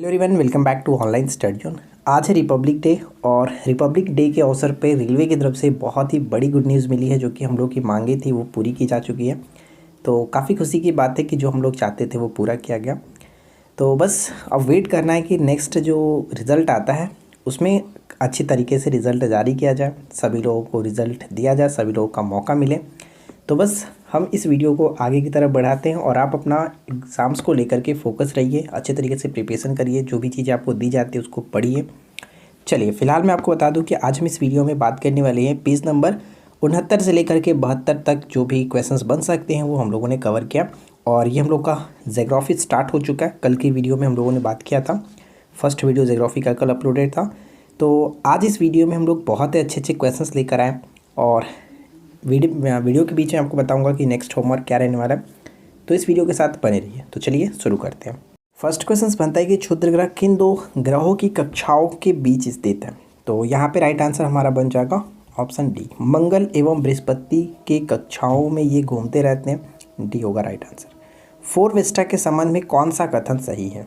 Hello everyone, welcome back to online study zone. आज है republic day और republic day के अवसर पे रेलवे की तरफ से बहुत ही बड़ी गुड न्यूज़ मिली है, जो कि हम लोग की मांगे थी वो पूरी की जा चुकी है। तो काफ़ी खुशी की बात है कि जो हम लोग चाहते थे वो पूरा किया गया। तो बस अब वेट करना है कि नेक्स्ट जो रिज़ल्ट आता है उसमें अच्छी तरीके से रिज़ल्ट जारी किया जाए, सभी लोगों को रिज़ल्ट दिया जाए, सभी लोगों का मौका मिले। तो बस हम इस वीडियो को आगे की तरफ बढ़ाते हैं और आप अपना एग्ज़ाम्स को लेकर के फोकस रहिए, अच्छे तरीके से प्रिपरेशन करिए, जो भी चीज़ें आपको दी जाती है उसको पढ़िए। चलिए फ़िलहाल मैं आपको बता दूं कि आज हम इस वीडियो में बात करने वाले हैं पेज नंबर 69 से लेकर के 72 तक जो भी क्वेश्चंस बन सकते हैं वो हम लोगों ने कवर किया। और ये हम लोग का ज्योग्राफी स्टार्ट हो चुका है। कल की वीडियो में हम लोगों ने बात किया था, फर्स्ट वीडियो ज्योग्राफी का कल अपलोडेड था। तो आज इस वीडियो में हम लोग बहुत ही अच्छे अच्छे क्वेश्चंस लेकर आए और वीडियो के बीच में आपको बताऊंगा कि नेक्स्ट होमवर्क क्या रहने वाला है। तो इस वीडियो के साथ बने रहिए। तो चलिए शुरू करते हैं। फर्स्ट क्वेश्चन बनता है कि क्षुद्र ग्रह किन दो ग्रहों की कक्षाओं के बीच स्थित है। तो यहाँ पे राइट आंसर हमारा बन जाएगा ऑप्शन डी, मंगल एवं बृहस्पति के कक्षाओं में ये घूमते रहते हैं। डी होगा राइट आंसर। फोर वेस्टा के संबंध में कौन सा कथन सही है।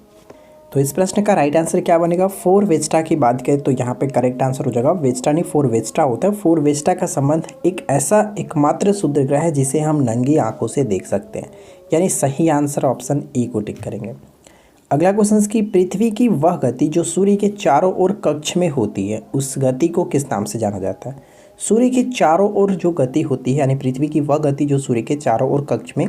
तो इस प्रश्न का राइट आंसर क्या बनेगा। फोर वेस्टा की बात करें तो यहाँ पे करेक्ट आंसर हो जाएगा वेस्टा नहीं, फोर वेस्टा होता है। फोर वेस्टा का संबंध एक ऐसा एकमात्र क्षुद्र ग्रह है जिसे हम नंगी आंखों से देख सकते हैं, यानी सही आंसर ऑप्शन ए को टिक करेंगे। अगला क्वेश्चन की पृथ्वी की वह गति जो सूर्य के चारों ओर कक्ष में होती है, उस गति को किस नाम से जाना जाता है। सूर्य के चारों ओर जो गति होती है, यानी पृथ्वी की वह गति जो सूर्य के चारों ओर कक्ष में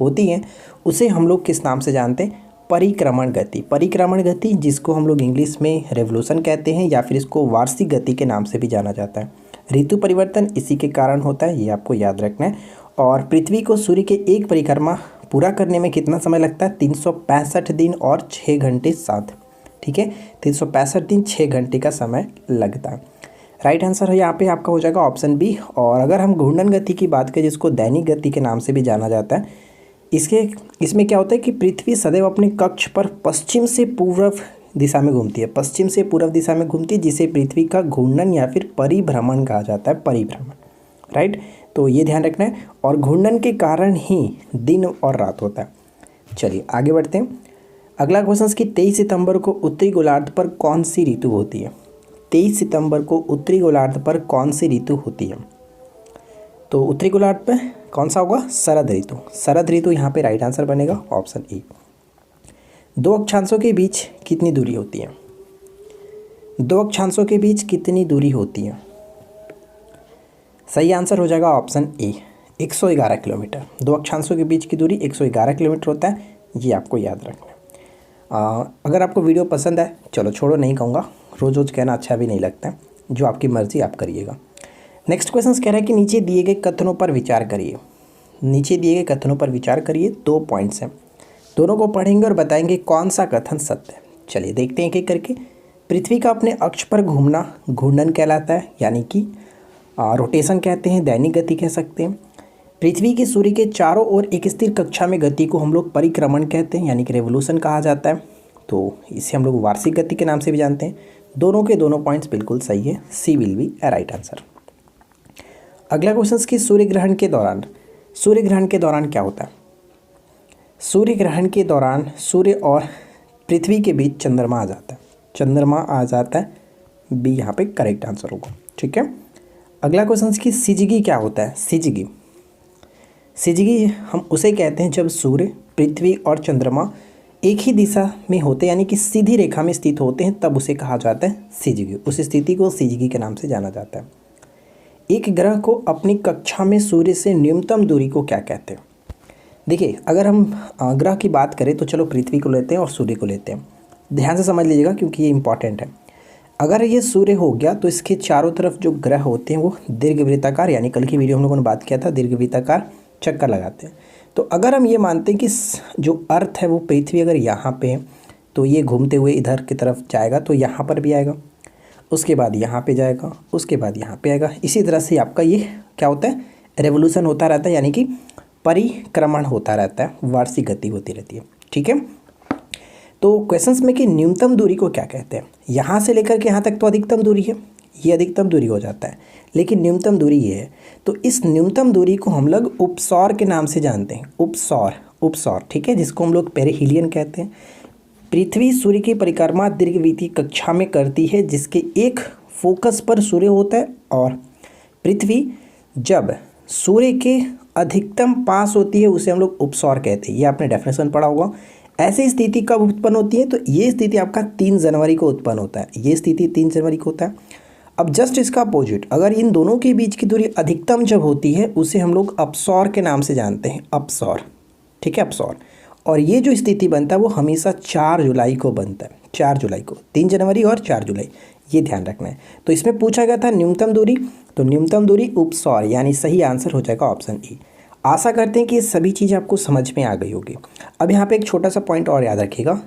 होती है, उसे हम लोग किस नाम से जानते हैं। परिक्रमण गति। परिक्रमण गति जिसको हम लोग इंग्लिश में रेवोल्यूशन कहते हैं, या फिर इसको वार्षिक गति के नाम से भी जाना जाता है। ऋतु परिवर्तन इसी के कारण होता है, ये आपको याद रखना है। और पृथ्वी को सूर्य के एक परिक्रमा पूरा करने में कितना समय लगता है। 365 दिन और 6 घंटे 7, ठीक है, 365 दिन 6 घंटे का समय लगता है। राइट आंसर है यहाँ पे आपका हो जाएगा ऑप्शन बी। और अगर हम घूर्णन गति की बात करें, जिसको दैनिक गति के नाम से भी जाना जाता है, इसमें क्या होता है कि पृथ्वी सदैव अपने कक्ष पर पश्चिम से पूर्व दिशा में घूमती है, पश्चिम से पूर्व दिशा में घूमती है, जिसे पृथ्वी का घूर्णन या फिर परिभ्रमण कहा जाता है, परिभ्रमण। राइट, तो ये ध्यान रखना है। और घूर्णन के कारण ही दिन और रात होता है। चलिए आगे बढ़ते हैं। अगला क्वेश्चन कि 23 सितंबर को उत्तरी गोलार्ध पर कौन सी ऋतु होती है। 23 सितंबर को उत्तरी गोलार्ध पर कौन सी ऋतु होती है। तो उत्तरी गोलार्ध पर कौन सा होगा, शरद ऋतु। शरद ऋतु यहाँ पे राइट आंसर बनेगा ऑप्शन ए। दो अक्षांशों के बीच कितनी दूरी होती है। दो अक्षांशों के बीच कितनी दूरी होती है। सही आंसर हो जाएगा ऑप्शन ए, 111 किलोमीटर। दो अक्षांशों के बीच की दूरी 111 किलोमीटर होता है, ये आपको याद रखना है। अगर आपको वीडियो पसंद है, चलो छोड़ो, नहीं कहूँगा, रोज़ रोज़ कहना अच्छा भी नहीं लगता है, जो आपकी मर्ज़ी आप करिएगा। नेक्स्ट क्वेश्चन कह रहा है कि नीचे दिए गए कथनों पर विचार करिए। नीचे दिए गए कथनों पर विचार करिए, 2 पॉइंट्स हैं, दोनों को पढ़ेंगे और बताएंगे कौन सा कथन सत्य है। चलिए देखते हैं एक एक करके। पृथ्वी का अपने अक्ष पर घूमना घूर्णन कहलाता है, यानी कि रोटेशन कहते हैं, दैनिक गति कह सकते हैं। पृथ्वी के सूर्य के चारों ओर एक स्थिर कक्षा में गति को हम लोग परिक्रमण कहते हैं, यानी कि रेवोल्यूशन कहा जाता है। तो इसे हम लोग वार्षिक गति के नाम से भी जानते हैं। दोनों के दोनों पॉइंट्स बिल्कुल सही है, C will be a right answer. अगला क्वेश्चन की सूर्य ग्रहण के दौरान क्या होता है। सूर्य ग्रहण के दौरान सूर्य और पृथ्वी के बीच चंद्रमा आ जाता है, बी यहाँ पे करेक्ट आंसर होगा, ठीक है। अगला क्वेश्चन की सिजगी क्या होता है। सिजगी हम उसे कहते हैं जब सूर्य, पृथ्वी और चंद्रमा एक ही दिशा में होते हैं, यानी कि सीधी रेखा में स्थित होते हैं, तब उसे कहा जाता है सिजगी। उस स्थिति को सिजगी के नाम से जाना जाता है। एक ग्रह को अपनी कक्षा में सूर्य से न्यूनतम दूरी को क्या कहते हैं। देखिए, अगर हम ग्रह की बात करें तो चलो पृथ्वी को लेते हैं और सूर्य को लेते हैं। ध्यान से समझ लीजिएगा क्योंकि ये इंपॉर्टेंट है। अगर ये सूर्य हो गया तो इसके चारों तरफ जो ग्रह होते हैं वो दीर्घवृत्ताकार, यानी कल की वीडियो हम लोगों ने बात किया था, दीर्घवृत्ताकार चक्कर लगाते हैं। तो अगर हम ये मानते हैं कि जो अर्थ है वो पृथ्वी अगर यहाँ पे है तो ये घूमते हुए इधर की तरफ जाएगा, तो यहाँ पर भी आएगा, उसके बाद यहाँ पे जाएगा, उसके बाद यहाँ पे आएगा। इसी तरह से आपका ये क्या होता है, रेवोल्यूशन होता रहता है, यानी कि परिक्रमण होता रहता है, वार्षिक गति होती रहती है, ठीक है। तो क्वेश्चंस में कि न्यूनतम दूरी को क्या कहते हैं। यहाँ से लेकर के यहाँ तक तो अधिकतम दूरी है, ये अधिकतम दूरी हो जाता है, लेकिन न्यूनतम दूरी ये है। तो इस न्यूनतम दूरी को हम लोग उपसौर के नाम से जानते हैं, उपसौर, ठीक है, जिसको हम लोग पेरिहीलियन कहते हैं। पृथ्वी सूर्य की परिक्रमा दीर्घवृत्तीय कक्षा में करती है जिसके एक फोकस पर सूर्य होता है, और पृथ्वी जब सूर्य के अधिकतम पास होती है उसे हम लोग उपसौर कहते हैं। ये आपने डेफिनेशन पढ़ा होगा। ऐसी स्थिति कब उत्पन्न होती है? तो ये स्थिति आपका 3 जनवरी को उत्पन्न होता है। ये स्थिति 3 जनवरी को होता है। अब जस्ट इसका अपोजिट, अगर इन दोनों के बीच की दूरी अधिकतम जब होती है उसे हम लोग अपसौर के नाम से जानते हैं, अपसौर। ठीक है, अपसौर। और ये जो स्थिति बनता है वो हमेशा 4 जुलाई को बनता है, 4 जुलाई को। 3 जनवरी और 4 जुलाई, ये ध्यान रखना है। तो इसमें पूछा गया था न्यूनतम दूरी, तो न्यूनतम दूरी उपसौर, यानी सही आंसर हो जाएगा ऑप्शन ई। आशा करते हैं कि ये सभी चीज़ें आपको समझ में आ गई होगी। अब यहाँ पे एक छोटा सा पॉइंट और याद रखिएगा,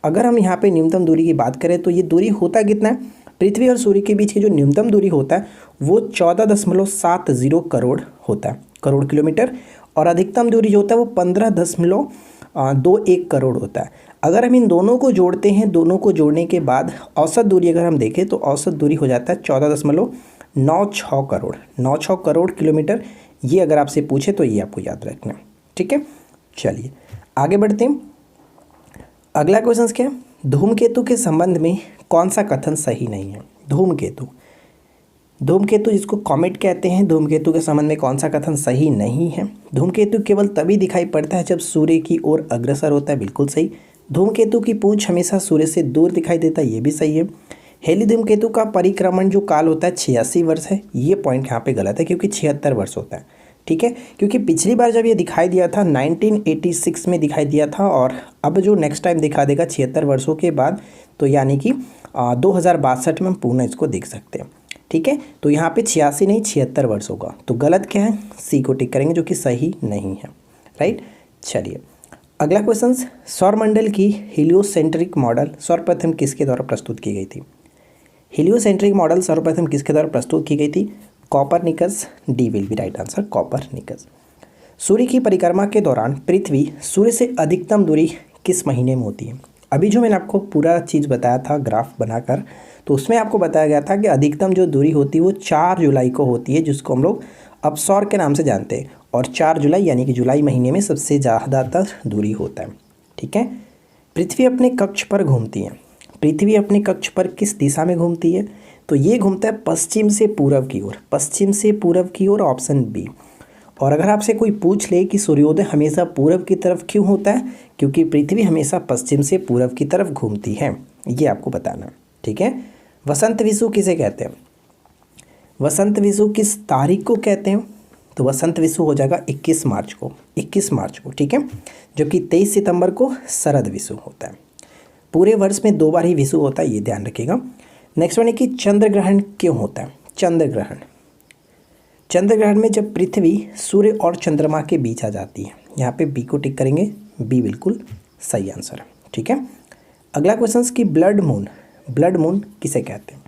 अगर हम यहाँ पे न्यूनतम दूरी की बात करें तो ये दूरी होता कितना है? पृथ्वी और सूर्य के बीच की जो न्यूनतम दूरी होता है वो 14.70 करोड़ होता है, करोड़ किलोमीटर। और अधिकतम दूरी जो होता है वो 15.21 करोड़ होता है। अगर हम इन दोनों को जोड़ते हैं, दोनों को जोड़ने के बाद औसत दूरी अगर हम देखें तो औसत दूरी हो जाता है 14.96 करोड़, 96 करोड़ किलोमीटर। ये अगर आपसे पूछे तो ये आपको याद रखना है। ठीक है, चलिए आगे बढ़ते हैं। अगला क्वेश्चन क्या है? धूमकेतु के संबंध में कौन सा कथन सही नहीं है? धूमकेतु, धूमकेतु जिसको कॉमेट कहते हैं, धूमकेतु के संबंध में कौन सा कथन सही नहीं है? धूमकेतु केवल तभी दिखाई पड़ता है जब सूर्य की ओर अग्रसर होता है, बिल्कुल सही। धूमकेतु की पूंछ हमेशा सूर्य से दूर दिखाई देता है, ये भी सही है। हेली धूमकेतु का परिक्रमण जो काल होता है 86 वर्ष है, ये पॉइंट यहाँ पे गलत है क्योंकि 76 वर्ष होता है। ठीक है, क्योंकि पिछली बार जब ये दिखाई दिया था 1986 में दिखाई दिया था, और अब जो नेक्स्ट टाइम दिखा देगा 76 वर्षों के बाद, तो यानी कि 2062 में हम पूर्ण इसको देख सकते हैं। ठीक है, तो यहाँ पे 86 नहीं 76 वर्ष होगा, तो गलत क्या है? सी को टिक करेंगे, जो कि सही नहीं है। राइट, चलिए अगला क्वेश्चन, सौरमंडल की हीलियोसेंट्रिक मॉडल सर्वप्रथम किसके द्वारा प्रस्तुत की गई थी? हीलियोसेंट्रिक मॉडल सर्वप्रथम किसके द्वारा प्रस्तुत की गई थी? Copernicus, D will be right answer, Copernicus. सूर्य की परिक्रमा के दौरान पृथ्वी सूर्य से अधिकतम दूरी किस महीने में होती है? अभी जो मैंने आपको पूरा चीज़ बताया था ग्राफ बनाकर, तो उसमें आपको बताया गया था कि अधिकतम जो दूरी होती है वो 4 जुलाई को होती है, जिसको हम लोग अपसौर के नाम से जानते हैं। और 4 जुलाई यानी कि जुलाई महीने में सबसे ज़्यादातर दूरी होता है। ठीक है, पृथ्वी अपने कक्ष पर घूमती है। पृथ्वी अपने कक्ष पर किस दिशा में घूमती है? तो ये घूमता है पश्चिम से पूर्व की ओर, पश्चिम से पूर्व की ओर, ऑप्शन बी। और अगर आपसे कोई पूछ ले कि सूर्योदय हमेशा पूर्व की तरफ क्यों होता है? क्योंकि पृथ्वी हमेशा पश्चिम से पूर्व की तरफ घूमती है, ये आपको बताना। ठीक है, वसंत विषु किसे कहते हैं? वसंत विषु किस तारीख को कहते हैं? तो वसंत विषु हो जाएगा 21 मार्च को, 21 मार्च को। ठीक है, जबकि 23 सितंबर को शरद विषु होता है। पूरे वर्ष में 2 बार ही विषु होता है, ये ध्यान रखिएगा। नेक्स्ट वन है कि चंद्र ग्रहण क्यों होता है? चंद्र ग्रहण, चंद्र ग्रहण में जब पृथ्वी सूर्य और चंद्रमा के बीच आ जाती है। यहाँ पे बी को टिक करेंगे, बी बिल्कुल सही आंसर है। ठीक है, अगला क्वेश्चन कि ब्लड मून, ब्लड मून किसे कहते हैं?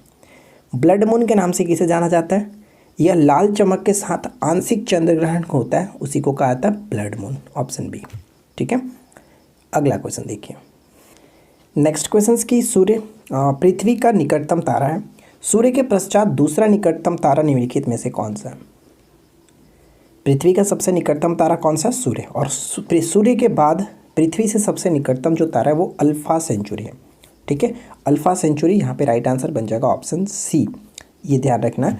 ब्लड मून के नाम से किसे जाना जाता है? यह लाल चमक के साथ आंशिक चंद्र ग्रहण होता है, उसी को कहा जाता है ब्लड मून, ऑप्शन बी। ठीक है, अगला क्वेश्चन देखिए। नेक्स्ट क्वेश्चन की सूर्य पृथ्वी का निकटतम तारा है। सूर्य के पश्चात दूसरा निकटतम तारा निम्नलिखित में से कौन सा है? पृथ्वी का सबसे निकटतम तारा कौन सा? सूर्य। और सूर्य के बाद पृथ्वी से सबसे निकटतम जो तारा है वो अल्फा सेंचुरी है। ठीक है, अल्फा सेंचुरी यहाँ पे राइट आंसर बन जाएगा ऑप्शन सी, ये ध्यान रखना।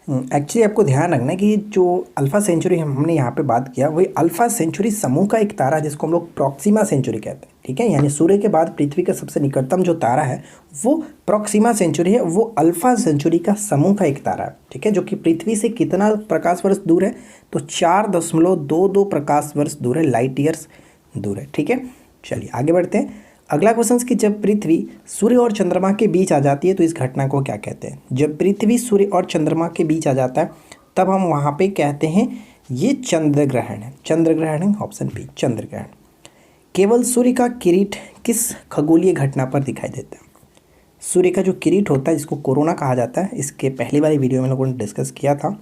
एक्चुअली आपको ध्यान रखना है कि जो अल्फा सेंचुरी हमने यहाँ पे बात किया वही अल्फा सेंचुरी समूह का एक तारा जिसको हम लोग प्रॉक्सिमा सेंचुरी कहते हैं। ठीक है, यानी सूर्य के बाद पृथ्वी का सबसे निकटतम जो तारा है वो प्रॉक्सिमा सेंचुरी है, वो अल्फा सेंचुरी का समूह का एक तारा है। ठीक है, जो कि पृथ्वी से कितना प्रकाश वर्ष दूर है? तो 4.22 प्रकाश वर्ष दूर है, लाइट ईयर्स दूर है। ठीक है, चलिए आगे बढ़ते हैं। अगला क्वेश्चन कि जब पृथ्वी सूर्य और चंद्रमा के बीच आ जाती है तो इस घटना को क्या कहते हैं? जब पृथ्वी सूर्य और चंद्रमा के बीच आ जाता है तब हम वहाँ पे कहते हैं ये चंद्र ग्रहण है, चंद्र ग्रहण है, ऑप्शन बी चंद्र ग्रहण। केवल सूर्य का किरीट किस खगोलीय घटना पर दिखाई देता है? सूर्य का जो किरीट होता है जिसको कोरोना कहा जाता है, इसके पहली वाली वीडियो में लोगों ने डिस्कस किया था,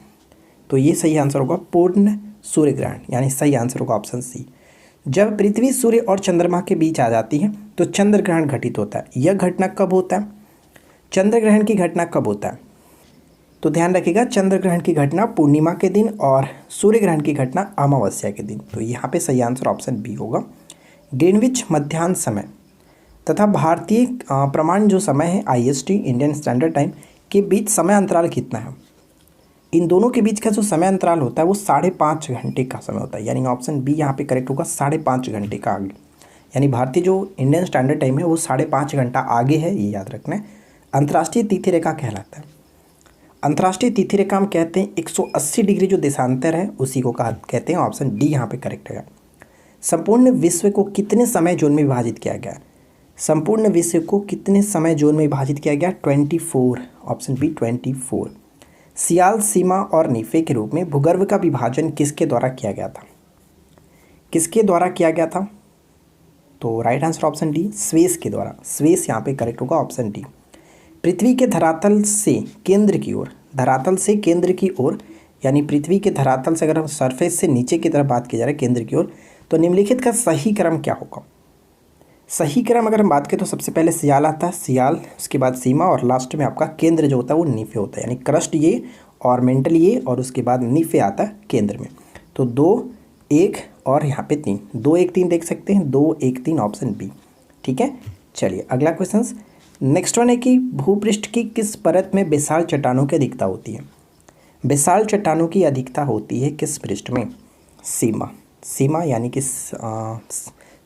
तो ये सही आंसर होगा पूर्ण सूर्य ग्रहण, यानी सही आंसर होगा ऑप्शन सी। जब पृथ्वी सूर्य और चंद्रमा के बीच आ जाती है तो चंद्र ग्रहण घटित होता है। यह घटना कब होता है? चंद्र ग्रहण की घटना कब होता है? तो ध्यान रखिएगा, चंद्र ग्रहण की घटना पूर्णिमा के दिन और सूर्य ग्रहण की घटना अमावस्या के दिन। तो यहाँ पे सही आंसर ऑप्शन बी होगा। ग्रीनविच मध्याह्न समय तथा भारतीय प्रमाण जो समय है IST इंडियन स्टैंडर्ड टाइम के बीच समय अंतराल कितना है? इन दोनों के बीच का जो समय अंतराल होता है वो 5.5 घंटे का समय होता है, यानी ऑप्शन बी यहाँ पे करेक्ट होगा, 5.5 घंटे का आगे। यानी भारतीय जो इंडियन स्टैंडर्ड टाइम है वो 5.5 घंटा आगे है, ये याद रखना है। अंतर्राष्ट्रीय तिथि रेखा कहलाता है। अंतर्राष्ट्रीय तिथि रेखा हम कहते हैं 180 डिग्री जो देशांतर है उसी को कहते हैं, ऑप्शन डी यहाँ पे करेक्ट है। संपूर्ण विश्व को कितने समय जोन में विभाजित किया गया? संपूर्ण विश्व को कितने समय जोन में विभाजित किया गया? 24, ऑप्शन बी 24। सियाल, सीमा और नीफे के रूप में भूगर्भ का विभाजन किसके द्वारा किया गया था? किसके द्वारा किया गया था? तो right answer option D, Suez के द्वारा। स्वेस यहाँ पे करेक्ट होगा, ऑप्शन डी। पृथ्वी के धरातल से केंद्र की ओर, धरातल से केंद्र की ओर, यानी पृथ्वी के धरातल से अगर हम सरफेस से नीचे की तरफ बात की जा रही है केंद्र की ओर, तो निम्नलिखित का सही क्रम क्या होगा? सही क्रम अगर हम बात करें तो सबसे पहले सियाल आता है, सियाल, उसके बाद सीमा और लास्ट में आपका केंद्र जो होता है वो नीफे होता है, यानी क्रस्ट ये और मेंटल ये और उसके बाद नीफे आता है केंद्र में। तो 2, 1 और यहाँ पे 3, 2, 1, 3 देख सकते हैं, 2, 1, 3 ऑप्शन बी। ठीक है, चलिए अगला क्वेश्चन। नेक्स्ट वन है कि भूपृष्ठ की किस परत में बेसाल्ट चट्टानों की अधिकता होती है? बेसाल्ट चट्टानों की अधिकता होती है किस पृष्ठ में? सीमा। सीमा यानी कि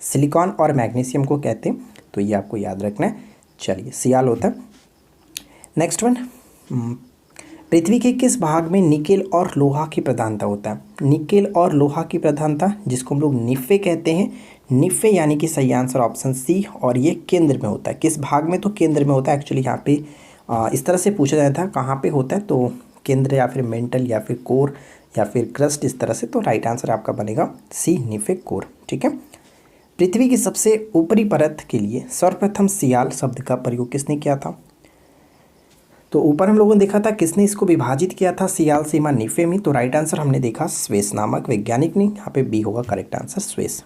सिलिकॉन और मैग्नीशियम को कहते हैं, तो ये आपको याद रखना है। चलिए सियाल होता है। नेक्स्ट वन, पृथ्वी के किस भाग में निकेल और लोहा की प्रधानता होता है? निकेल और लोहा की प्रधानता, जिसको हम लोग निफे कहते हैं, निफे यानी कि सही आंसर ऑप्शन सी, और ये केंद्र में होता है। किस भाग में? तो केंद्र में होता है। एक्चुअली यहाँ पे इस तरह से पूछा जाता था कहाँ पे होता है, तो केंद्र या फिर मेंटल या फिर कोर या फिर क्रस्ट, इस तरह से। तो राइट आंसर आपका बनेगा सी, निफे कोर। ठीक है, पृथ्वी की सबसे ऊपरी परत के लिए सर्वप्रथम सियाल शब्द का प्रयोग किसने किया था? तो ऊपर हम लोगों ने देखा था किसने इसको विभाजित किया था सियाल, सीमा, नीफे में, तो राइट आंसर हमने देखा स्वेस नामक वैज्ञानिक ने। यहाँ पे बी होगा करेक्ट आंसर, स्वेस।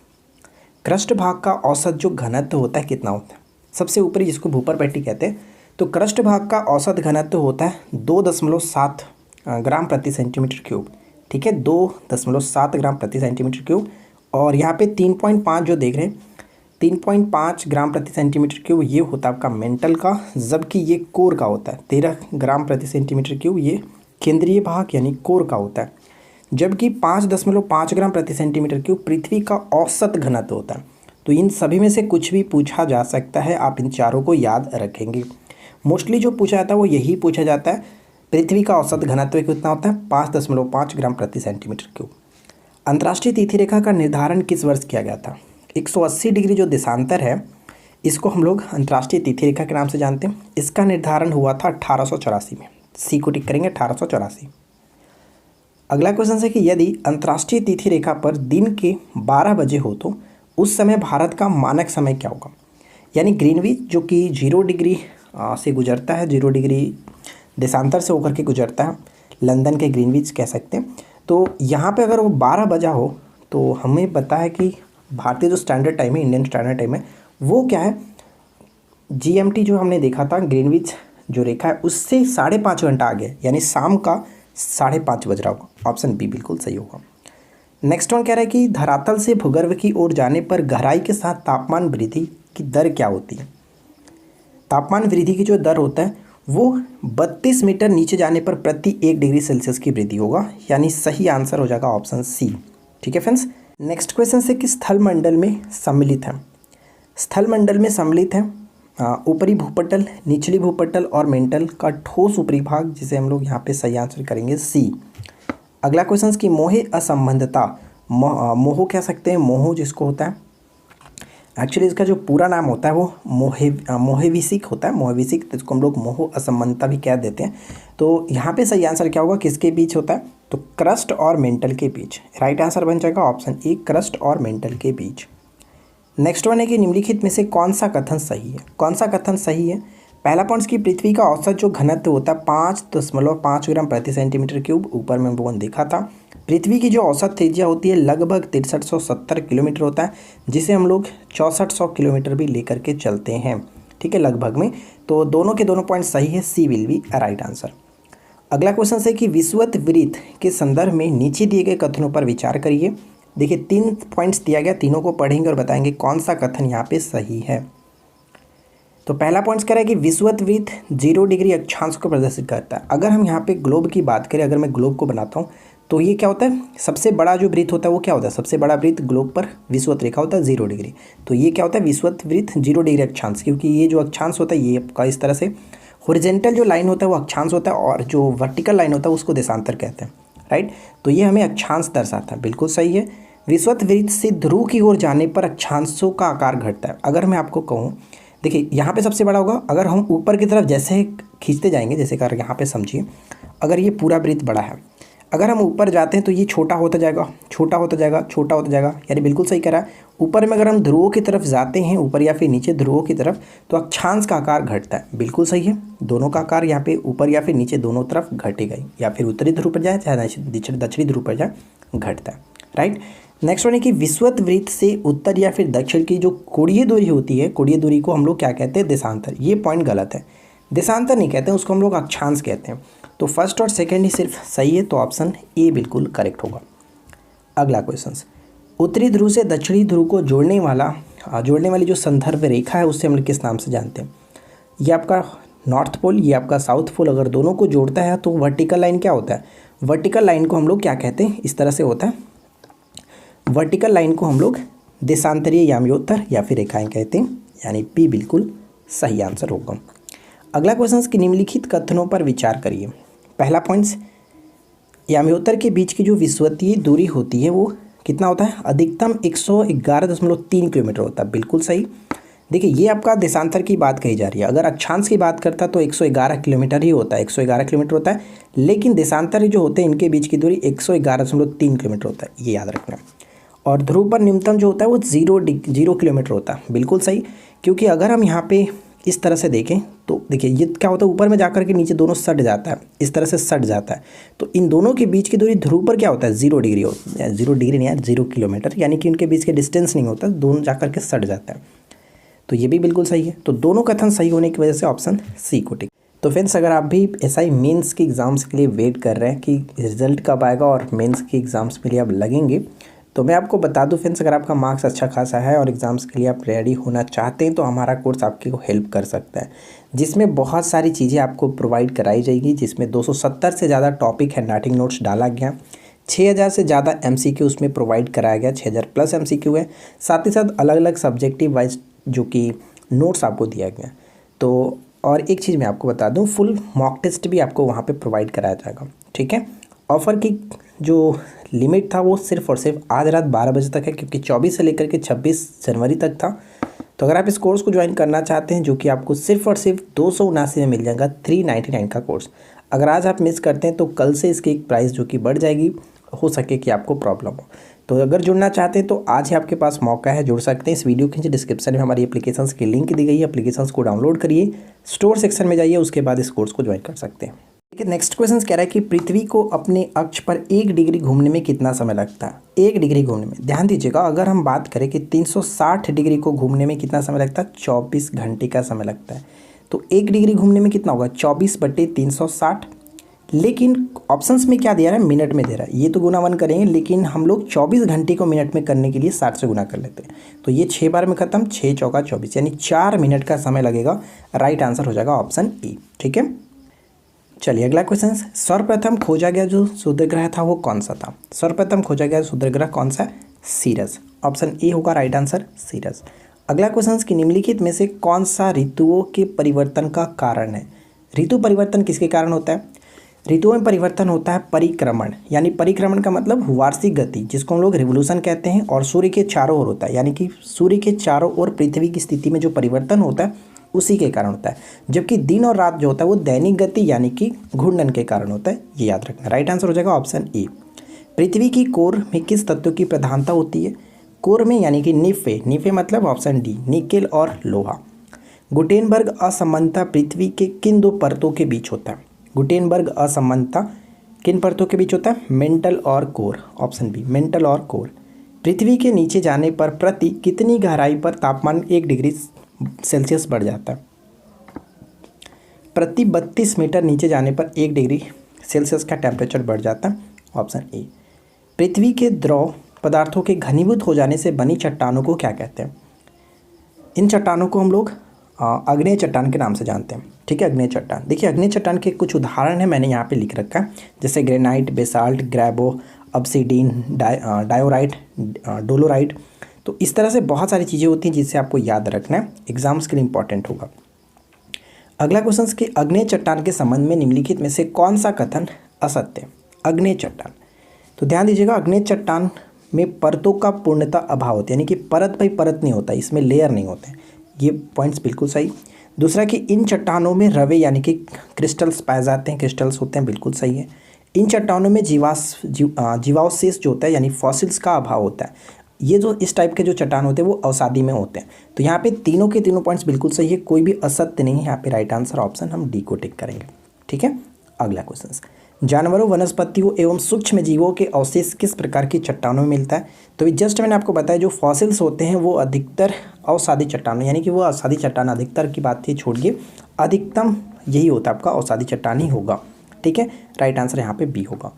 क्रस्ट भाग का औसत जो घनत्व होता है कितना होता है? सबसे ऊपरी जिसको भूपर पट्टी कहते हैं, तो क्रस्ट भाग का औसत घनत्व होता है 2.7 ग्राम प्रति सेंटीमीटर क्यूब। ठीक है, 2.7 ग्राम प्रति सेंटीमीटर क्यूब। और यहाँ पे 3.5 जो देख रहे हैं, 3.5 ग्राम प्रति सेंटीमीटर क्यूब ये होता है आपका मेंटल का, जबकि ये कोर का होता है 13 ग्राम प्रति सेंटीमीटर क्यूब, ये केंद्रीय भाग यानी कोर का होता है। जबकि 5.5 ग्राम प्रति सेंटीमीटर क्यूब पृथ्वी का औसत घनत्व होता है। तो इन सभी में से कुछ भी पूछा जा सकता है, आप इन चारों को याद रखेंगे। मोस्टली जो पूछा जाता है वो यही पूछा जाता है, पृथ्वी का औसत घनत्व कितना होता है? 5.5 ग्राम प्रति सेंटीमीटर क्यूब। अंतर्राष्ट्रीय तिथि रेखा का निर्धारण किस वर्ष किया गया था? 180 डिग्री जो देशांतर है इसको हम लोग अंतर्राष्ट्रीय तिथि रेखा के नाम से जानते हैं। इसका निर्धारण हुआ था 1884 में। सी को टिक करेंगे, 1884। अगला क्वेश्चन है कि यदि अंतर्राष्ट्रीय तिथि रेखा पर दिन के 12 बजे हो तो उस समय भारत का मानक समय क्या होगा? यानी ग्रीनविच जो कि 0 डिग्री से गुजरता है, 0 डिग्री देशांतर से होकर के गुजरता है, लंदन के ग्रीनविच कह सकते हैं। तो यहाँ पे अगर वो 12 बजा हो तो हमें पता है कि भारतीय जो स्टैंडर्ड टाइम है, इंडियन स्टैंडर्ड टाइम है, वो क्या है, GMT जो हमने देखा था, ग्रीनविच जो रेखा है उससे 5.5 घंटा आगे, यानी शाम का 5:30 बज रहा होगा। ऑप्शन बी बिल्कुल सही होगा। नेक्स्ट वन कह रहा है कि धरातल से भूगर्भ की ओर जाने पर गहराई के साथ तापमान वृद्धि की दर क्या होती है? तापमान वृद्धि की जो दर होता है वो 32 मीटर नीचे जाने पर प्रति 1 डिग्री सेल्सियस की वृद्धि होगा, यानी सही आंसर हो जाएगा ऑप्शन सी। ठीक है फ्रेंड्स, नेक्स्ट क्वेश्चन से कि स्थल मंडल में सम्मिलित है, स्थल मंडल में सम्मिलित है ऊपरी भूपटल, निचली भूपटल और मेंटल का ठोस ऊपरी भाग, जिसे हम लोग यहाँ पे सही आंसर करेंगे सी। अगला क्वेश्चन की मोहे असंबंधता, मोह कह सकते हैं, मोह जिसको होता है, एक्चुअली इसका जो पूरा नाम होता है वो मोहेविसिक होता है, मोहेविसिक, जिसको हम लोग मोह असंबंधता भी कह देते हैं। तो यहाँ पे सही आंसर क्या होगा, किसके बीच होता है? तो क्रस्ट और मेंटल के बीच। राइट आंसर बन जाएगा ऑप्शन ए, क्रस्ट और मेंटल के बीच। नेक्स्ट वन है कि निम्नलिखित में से कौन सा कथन सही है? कौन सा कथन सही है? पहला पॉइंट की पृथ्वी का औसत जो घनत्व होता है 5.5 ग्राम प्रति सेंटीमीटर क्यूब, ऊपर में वो देखा था। पृथ्वी की जो औसत त्रिज्या होती है लगभग 6370 किलोमीटर होता है, जिसे हम लोग 6400 किलोमीटर भी लेकर के चलते हैं। ठीक है, लगभग में। तो दोनों के दोनों पॉइंट सही है, C will be right answer. अगला क्वेश्चन है कि विषुवत वृत्त के संदर्भ में नीचे दिए गए कथनों पर विचार करिए। देखिए 3 पॉइंट्स दिया गया, तीनों को पढ़ेंगे और बताएंगे कौन सा कथन यहाँ पे सही है। तो पहला पॉइंट कह रहा है कि विषुवत वृत्त 0 डिग्री अक्षांश को प्रदर्शित करता है। अगर हम यहाँ पे ग्लोब की बात करें, अगर मैं ग्लोब को बनाता हूँ तो ये क्या होता है, सबसे बड़ा जो वृत्त होता है वो क्या होता है, सबसे बड़ा वृत्त ग्लोब पर विषुवत रेखा होता है 0 डिग्री। तो ये क्या होता है, विषुवत वृत्त 0 डिग्री अक्षांश, क्योंकि ये जो अक्षांश होता है ये आपका इस तरह से हॉरिजॉन्टल जो लाइन होता है वो अक्षांश होता है और जो वर्टिकल लाइन होता है उसको देशांतर कहते हैं, राइट। तो ये हमें अक्षांश दर्शाता है, बिल्कुल सही है। विषुवत वृत्त से ध्रुव की ओर जाने पर अक्षांशों का आकार घटता है। अगर मैं आपको कहूँ, देखिए यहाँ पे सबसे बड़ा होगा, अगर हम ऊपर की तरफ जैसे खींचते जाएंगे, जैसे कर यहाँ पे समझिए, अगर ये पूरा वृत्त बड़ा है, अगर हम ऊपर जाते हैं तो ये छोटा होता जाएगा, छोटा होता जाएगा, छोटा होता जाएगा, यानी बिल्कुल सही कह रहा है। ऊपर में अगर हम ध्रुवों की तरफ जाते हैं, ऊपर या फिर नीचे ध्रुवों की तरफ, तो अक्षांश का आकार घटता है, बिल्कुल सही है। दोनों का आकार यहाँ पे ऊपर या फिर नीचे दोनों तरफ घटेगा ही, या फिर उत्तरी ध्रुव पर जाए चाहे दक्षिणी ध्रुव पर जाए, घटता है, राइट। नेक्स्ट वन है कि विषुवत वृत्त से उत्तर या फिर दक्षिण की जो कोणीय दूरी होती है, कोणीय दूरी को हम लोग क्या कहते हैं, देशांतर। ये पॉइंट गलत है, देशांतर नहीं कहते हैं, उसको हम लोग अक्षांश कहते हैं। तो फर्स्ट और सेकंड ही सिर्फ सही है, तो ऑप्शन ए बिल्कुल करेक्ट होगा। अगला क्वेश्चन, उत्तरी ध्रुव से दक्षिणी ध्रुव को जोड़ने वाली जो संदर्भ रेखा है उससे हम लोग किस नाम से जानते हैं। ये आपका नॉर्थ पोल, ये आपका साउथ पोल, अगर दोनों को जोड़ता है तो वर्टिकल लाइन क्या होता है, वर्टिकल लाइन को हम लोग क्या कहते हैं, इस तरह से होता है, वर्टिकल लाइन को हम लोग देशांतरीय याम्योत्तर या फिर रेखाएं कहते हैं, यानी पी बिल्कुल सही आंसर होगा। अगला क्वेश्चन कि निम्नलिखित कथनों पर विचार करिए। पहला पॉइंट्स, याम्योत्तर के बीच की जो विषुवतीय दूरी होती है वो कितना होता है, अधिकतम 111.3 किलोमीटर होता है, बिल्कुल सही। देखिए ये आपका देशांतर की बात कही जा रही है, अगर अक्षांश की बात करता तो 111 किलोमीटर ही होता है, 111 किलोमीटर होता है, लेकिन देशांतर जो होते हैं इनके बीच की दूरी 111.3 किलोमीटर होता है, ये याद रखना। और ध्रुव पर न्यूनतम जो होता है वो 0 किलोमीटर होता है, बिल्कुल सही। क्योंकि अगर हम यहाँ पे इस तरह से देखें तो देखिए ये क्या होता है, ऊपर में जाकर के नीचे दोनों सट जाता है, इस तरह से सट जाता है, तो इन दोनों के बीच की दूरी ध्रुव पर क्या होता है, 0 डिग्री होता है, 0 डिग्री नहीं यार, 0 किलोमीटर, यानी कि उनके बीच के डिस्टेंस नहीं होता, दोनों जाकर के सट जाता है। तो ये भी बिल्कुल सही है, तो दोनों कथन सही होने की वजह से ऑप्शन सी को टिक। तो फ्रेंड्स अगर आप भी एसआई मेंस के एग्ज़ाम्स के लिए वेट कर रहे हैं कि रिजल्ट कब आएगा और मेंस के एग्ज़ाम्स के लिए आप लगेंगे, तो मैं आपको बता दूं फ्रेंड्स, अगर आपका मार्क्स अच्छा खासा है और एग्ज़ाम्स के लिए आप रेडी होना चाहते हैं तो हमारा कोर्स आपको हेल्प कर सकता है, जिसमें बहुत सारी चीज़ें आपको प्रोवाइड कराई जाएगी, जिसमें 270 से ज़्यादा टॉपिक हैंडराइटिंग नोट्स डाला गया, 6000 से ज़्यादा MCQ उसमें प्रोवाइड कराया गया, 6000 प्लस MCQ है, साथ ही साथ अलग अलग सब्जेक्टिव वाइज जो कि नोट्स आपको दिया गया। तो और एक चीज़ मैं आपको बता दूं, फुल मॉक टेस्ट भी आपको वहाँ पे प्रोवाइड कराया जाएगा, ठीक है। ऑफ़र की जो लिमिट था वो सिर्फ और सिर्फ आज रात 12 बजे तक है, क्योंकि 24 से लेकर के 26 जनवरी तक था। तो अगर आप इस कोर्स को ज्वाइन करना चाहते हैं, जो कि आपको सिर्फ और सिर्फ 279 में मिल जाएगा, 399 का कोर्स, अगर आज आप मिस करते हैं तो कल से इसकी एक प्राइस जो कि बढ़ जाएगी, हो सके कि आपको प्रॉब्लम हो। तो अगर जुड़ना चाहते हैं तो आज ही आपके पास मौका है, जुड़ सकते हैं। इस वीडियो के नीचे डिस्क्रिप्शन में हमारी एप्लीकेशंस की लिंक दी गई है, एप्लीकेशंस को डाउनलोड करिए, स्टोर सेक्शन में जाइए, उसके बाद इस कोर्स को ज्वाइन कर सकते हैं। देखिए नेक्स्ट क्वेश्चन कह रहा है कि पृथ्वी को अपने अक्ष पर 1 डिग्री घूमने में कितना समय लगता है। 1 डिग्री घूमने में, ध्यान दीजिएगा, अगर हम बात करें कि 360 डिग्री को घूमने में कितना समय लगता है, 24 घंटे का समय लगता है। तो 1 डिग्री घूमने में कितना होगा, 24/360। लेकिन ऑप्शंस में क्या दिया है, मिनट में दे रहा है, ये तो गुना 1 करेंगे, लेकिन हम लोग 24 घंटे को मिनट में करने के लिए 60 से गुना कर लेते हैं। तो ये 6 बार में खत्म, 6 चौका 24, यानी 4 मिनट का समय लगेगा। राइट आंसर हो जाएगा ऑप्शन ए, ठीक है। चलिए अगला क्वेश्चन, सर्वप्रथम खोजा गया जो सूर्यग्रह था वो कौन सा था। सर्वप्रथम खोजा गया सूर्यग्रह कौन सा, सीरस, ऑप्शन ए होगा राइट आंसर, सीरस। अगला क्वेश्चन कि निम्नलिखित में से कौन सा ऋतुओं के परिवर्तन का कारण है। ऋतु परिवर्तन किसके कारण होता है, ऋतुओं में परिवर्तन होता है परिक्रमण, यानी परिक्रमण का मतलब वार्षिक गति, जिसको हम लोग रिवोल्यूशन कहते हैं, और सूर्य के चारों ओर होता है, यानी कि सूर्य के चारों ओर पृथ्वी की स्थिति में जो परिवर्तन होता है उसी के कारण होता है। जबकि दिन और रात जो होता है वो दैनिक गति यानी कि घूर्णन के कारण होता है, ये याद रखना। राइट आंसर हो जाएगा ऑप्शन ए। पृथ्वी की कोर में किस तत्व की प्रधानता होती है, कोर में यानी कि निफे, निफे मतलब ऑप्शन डी, निकेल और लोहा। गुटेनबर्ग असमानता पृथ्वी के किन 2 परतों के बीच होता है। गुटेनबर्ग असमानता किन परतों के बीच होता है, मेंटल और कोर, ऑप्शन बी, मेंटल और कोर। पृथ्वी के नीचे जाने पर प्रति कितनी गहराई पर तापमान 1 डिग्री सेल्सियस बढ़ जाता है। प्रति 32 मीटर नीचे जाने पर 1 डिग्री सेल्सियस का टेम्परेचर बढ़ जाता है, ऑप्शन ए। पृथ्वी के द्रव पदार्थों के घनीभूत हो जाने से बनी चट्टानों को क्या कहते हैं। इन चट्टानों को हम लोग आग्नेय चट्टान के नाम से जानते हैं। ठीक है, आग्नेय चट्टान। देखिए आग्नेय चट्टान के कुछ उदाहरण हैं, मैंने यहाँ पे लिख रखा है, जैसे ग्रेनाइट, बेसाल्ट, ग्रेबो, ऑब्सीडीन, डायोराइट, डोलोराइट। तो इस तरह से बहुत सारी चीज़ें होती हैं जिससे आपको याद रखना है, एग्जाम्स के लिए इंपॉर्टेंट होगा। अगला क्वेश्चन कि आग्नेय चट्टान के संबंध में निम्नलिखित में से कौन सा कथन असत्य है? आग्नेय चट्टान, तो ध्यान दीजिएगा, आग्नेय चट्टान में परतों का पूर्णतः अभाव होता है, यानी कि परत बाई परत नहीं होता, इसमें लेयर नहीं होते, ये पॉइंट्स बिल्कुल सही। दूसरा कि इन चट्टानों में रवे यानी कि क्रिस्टल्स पाए जाते हैं, क्रिस्टल्स होते हैं, बिल्कुल सही है। इन चट्टानों में जीवावशेष जो होता है यानी फॉसिल्स का अभाव होता है। ये जो इस टाइप के जो चट्टान होते हैं वो अवसादी में होते हैं। तो यहाँ पे तीनों के तीनों पॉइंट्स बिल्कुल सही है, कोई भी असत्य नहीं है। यहाँ पे राइट आंसर ऑप्शन हम डी को टिक करेंगे। ठीक है, अगला क्वेश्चन, जानवरों, वनस्पतियों एवं सूक्ष्म जीवों के अवशेष किस प्रकार की चट्टानों में मिलता है? तो जस्ट मैंने आपको बताया, जो फॉसिल्स होते हैं वो अधिकतर अवसादी चट्टानों, यानी कि वो अवसादी चट्टान, अधिकतर की बात थी छोड़िए, अधिकतम यही होता है आपका अवसादी चट्टान ही होगा। ठीक है, राइट आंसर यहाँ पे बी होगा।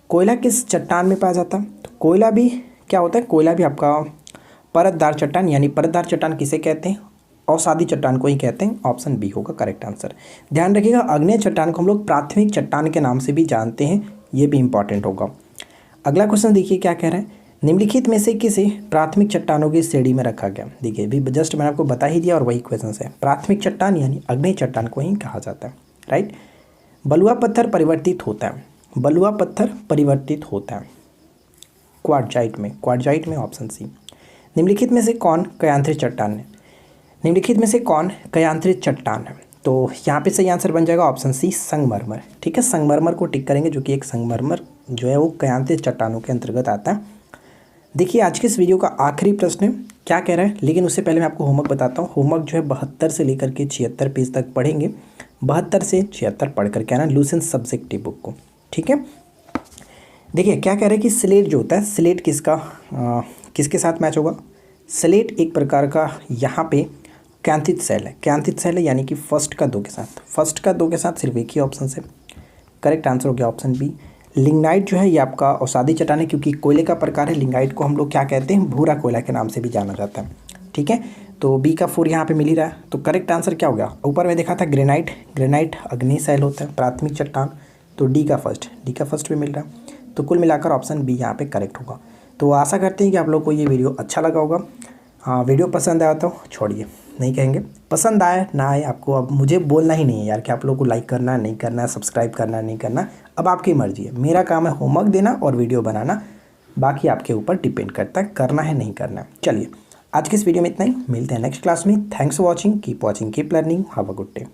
कोयला किस चट्टान में पाया जाता है? तो कोयला भी क्या होता है? कोयला भी आपका परतदार चट्टान, यानी परतदार चट्टान किसे कहते हैं? अवसादी चट्टान को ही कहते हैं। ऑप्शन बी होगा करेक्ट आंसर। ध्यान रखिएगा, आग्नेय चट्टान को हम लोग प्राथमिक चट्टान के नाम से भी जानते हैं, ये भी इंपॉर्टेंट होगा। अगला क्वेश्चन देखिए क्या कह रहा है, निम्नलिखित में से किसे प्राथमिक चट्टानों की श्रेणी में रखा गया? देखिए अभी जस्ट मैंने आपको बता ही दिया और वही क्वेश्चन है। प्राथमिक चट्टान यानी आग्नेय चट्टान को ही कहा जाता है, राइट। बलुआ पत्थर परिवर्तित होता है, बलुआ पत्थर परिवर्तित होता है क्वार्टजाइट में ऑप्शन सी। निम्नलिखित में से कौन कयांत्रित चट्टान है? निम्नलिखित में से कौन कयांत्रित चट्टान है? तो यहाँ पे सही आंसर बन जाएगा ऑप्शन सी, संगमरमर। ठीक है, संगमरमर को टिक करेंगे, जो कि एक संगमरमर जो है वो कयांत्रित चट्टानों के अंतर्गत आता है। देखिए आज के इस वीडियो का आखिरी प्रश्न क्या कह रहा है, लेकिन उससे पहले मैं आपको होमवर्क बताता हूँ। होमवर्क जो है 72 से लेकर के 76 पेज तक पढ़ेंगे, 72 से 76 पढ़ करके आना लूसेंट सब्जेक्टिव बुक को। ठीक है, देखिए क्या कह रहे हैं कि स्लेट जो होता है, स्लेट किसके साथ मैच होगा? स्लेट एक प्रकार का यहाँ पे कैंथित सेल है, कैंथित सेल है, यानी कि फर्स्ट का 2 के साथ सिर्फ एक ही ऑप्शन से करेक्ट आंसर हो गया ऑप्शन बी। लिग्नाइट जो है ये आपका अवसादी चट्टान है, क्योंकि कोयले का प्रकार है। लिग्नाइट को हम लोग क्या कहते हैं? भूरा कोयला के नाम से भी जाना जाता है। ठीक है, तो बी का 4 यहाँ पे मिल ही रहा है, तो करेक्ट आंसर क्या हो गया? ऊपर में देखा था ग्रेनाइट अग्नि सेल होता है, प्राथमिक चट्टान, तो डी का फर्स्ट भी मिल रहा है। तो कुल मिलाकर ऑप्शन बी यहाँ पे करेक्ट होगा। तो आशा करते हैं कि आप लोग को ये वीडियो अच्छा लगा होगा। हाँ, वीडियो पसंद आया तो छोड़िए, नहीं कहेंगे, पसंद आए ना आए आपको अब मुझे बोलना ही नहीं है यार कि आप लोग को लाइक करना है नहीं करना है, सब्सक्राइब करना है नहीं करना, अब आपकी मर्जी है। मेरा काम है होमवर्क देना और वीडियो बनाना, बाकी आपके ऊपर डिपेंड करता है करना है नहीं करना है। चलिए आज की इस वीडियो में इतना ही, मिलते हैं नेक्स्ट क्लास में। Thanks for watching, keep watching, keep learning, have a good day.